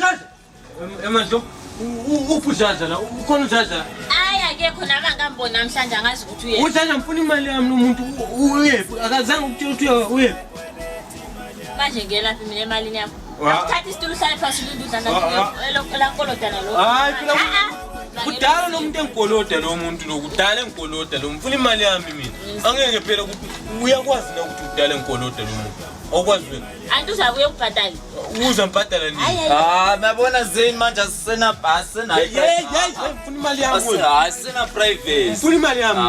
Jaja. Emandlo. Ufujaja la. Ukhona ujaja. Hayi akekho nabangambona namhlanje angazi ukuthi uye. Ujaja mfuna imali yami nomuntu uye. Akazange ukutshela ukuthi uye. Manje ngelaphi mina emalini yakho? Uthatha isitulo sale phasi ududla la kolodana lo. Hayi phela. Kudala nomuntu engikoloda lo muntu lo kudala engikoloda lo mfuna imali yami mina. Angeke phela ukuthi uyakwazi na ukuthi kudala engikoloda lo muntu. Okwazi wena. Antu uzabuye ukubhadala. Uza mbhadala nini? Nabona Zane manje asena bus na. Mfuna imali yami. Asena private. Mfuna imali yami.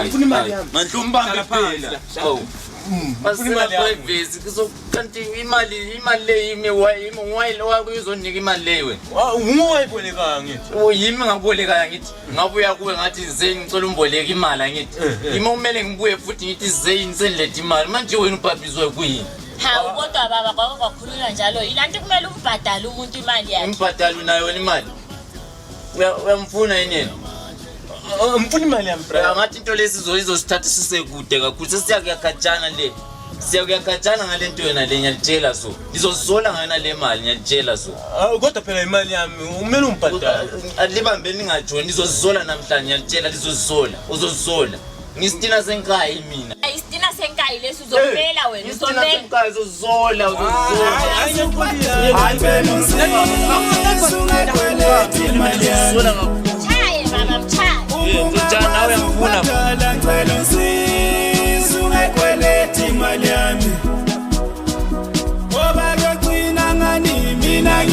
Mfuna imali yami. Mandlumbambe phela. Mfuna private kuzokanti imali le ime wakuzonika imali lewe. Ungoyiboleka ngithi. Yimi ngaboleka ngithi. Ngabuya kuwe ngathi Zane ngicela umboleka imali ngithi. Yimi kumele ngibuye futhi ngithi Zane sengilethe imali. Manje wena ubhabhizwe kuyini? Hawu kodwa baba kwakukhulula njalo ilanti kumele umbhadale umuntu imali yakhe. Umbhadale nayo wena imali. Uyamfuna yini? Mfuna imali yami bra. Ngathi into lezizosithatha sisekude kakhulu sesiyakuyakhatshana le. Siyakuyakhatshana ngale nto yena le ngiyalitshela so. Ngizozola ngayona le mali ngiyalitshela so. Kodwa phela imali yami kumele umbhadale. Alibambeni ngajoni nizozola namhlanje ngiyalitshela lizozola. Uzozola. Ngistina seNkayi mina. Istina seNkayi lesi uzomela wena Istina seNkayi uzozola uzozola. Chaye mama mchaye. Njani nawe uyangifuna ngicela usizo ungekweleti imali yami ngoba kugcina ngani mina